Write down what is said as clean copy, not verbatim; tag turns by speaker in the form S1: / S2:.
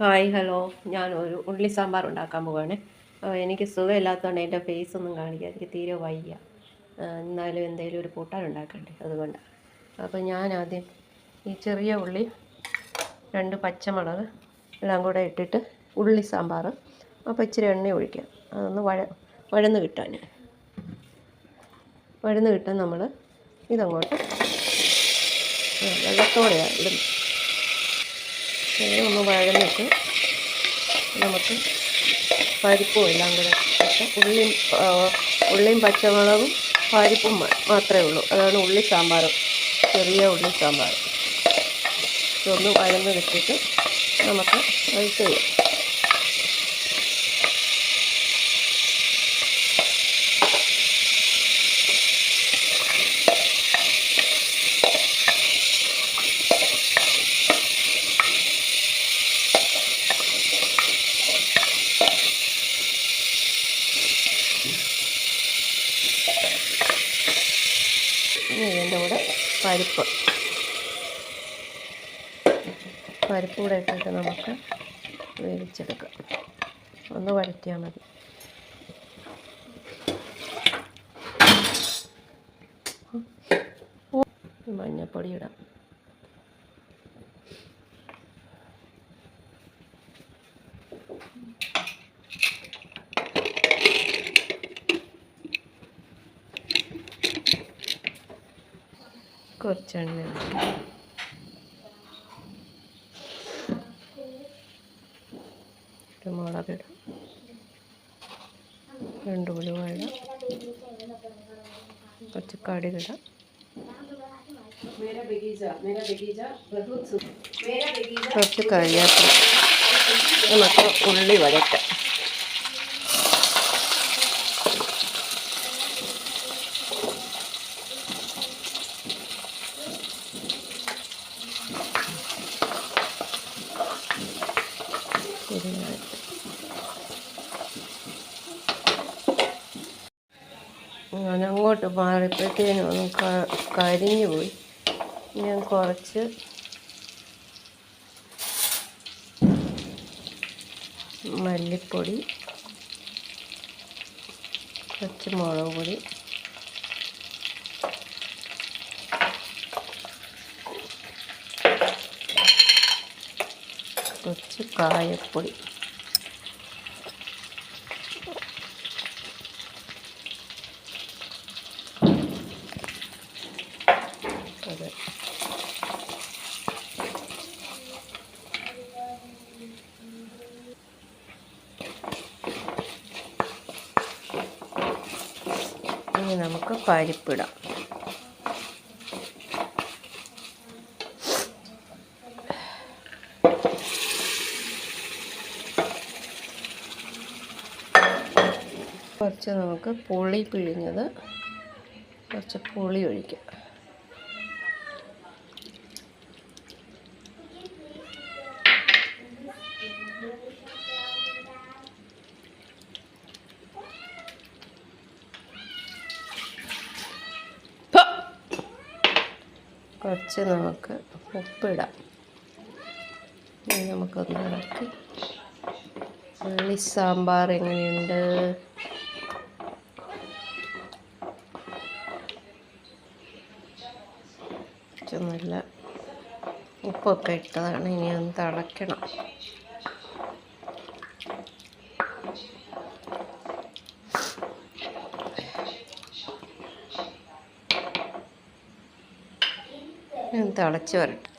S1: Hi hello, ഞാനൊരു ഉള്ളി സാമ്പാർ ഉണ്ടാക്കാൻ പോവുകയാണ്. എനിക്ക് സുഖമില്ലാത്തതുകൊണ്ട് എൻ്റെ ഫേസ് ഒന്നും കാണിക്കാൻ എനിക്ക് തീരെ വയ്യ. എന്നാലും എന്തെങ്കിലും ഒരു കൂട്ടാൻ ഉണ്ടാക്കണ്ടേ, അതുകൊണ്ട്. അപ്പോൾ ഞാൻ ആദ്യം ഈ ചെറിയ ഉള്ളി 2 പച്ചമുളക് എല്ലാം കൂടെ ഇട്ടിട്ട് ഉള്ളി സാമ്പാർ. അപ്പോൾ ഇച്ചിരി എണ്ണ ഒഴിക്കാം, അതൊന്ന് വഴന്ന് കിട്ടാൻ നമ്മൾ ഇതങ്ങോട്ട് വെള്ളത്തോടെയാണ് ഇടുന്നത്. ഒന്ന് വഴന്നിട്ട് നമുക്ക് പരിപ്പും എല്ലാം കൂടെ ഇട്ട് ഉള്ളിയും പച്ചമുളകും പരിപ്പും മാത്രമേ ഉള്ളൂ. അതാണ് ഉള്ളി സാമ്പാർ, ചെറിയ ഉള്ളി സാമ്പാർ. ഇതൊന്ന് വഴന്ന് കിട്ടിയിട്ട് നമുക്ക് അത് ചെയ്യാം. ഇതിൻ്റെ കൂടെ പരിപ്പ് കൂടെ ഇട്ടിട്ട് നമുക്ക് വേവിച്ചെടുക്കാം. ഒന്ന് വഴറ്റിയാൽ മതി. മഞ്ഞൾപ്പൊടി ഇടാം. കുറച്ച് എണ്ണ, മുളകിടാം, 2 ഉലുവ ഇടാം, കുറച്ച് കടുകിടാം, കുറച്ച് കറിവേപ്പില. നമുക്ക് ഉള്ളി വഴറ്റാം. ഞാൻ അങ്ങോട്ട് മാറിയപ്പോഴത്തേനും ഒന്ന് കരിഞ്ഞു പോയി. ഞാൻ കുറച്ച് മല്ലിപ്പൊടി, കുറച്ച് മുളക് പൊടി, കുറച്ച് കായപ്പൊടി, അതെ, ഇനി നമുക്ക് പരിപ്പിടാം. കുറച്ച് നമുക്ക് പുളി പിഴിഞ്ഞത്, കുറച്ച് പുളി ഒഴിക്കാം. കുറച്ച് നമുക്ക് ഉപ്പിടാം. ഇനി നമുക്കൊന്ന് ഇളക്കി. ഉള്ളി സാമ്പാർ എങ്ങനെയുണ്ട്? നല്ല ഉപ്പൊക്കെ ഇട്ടതാണ്. ഇനി ഒന്ന് തിളയ്ക്കണം. തിളച്ച് വരട്ടെ.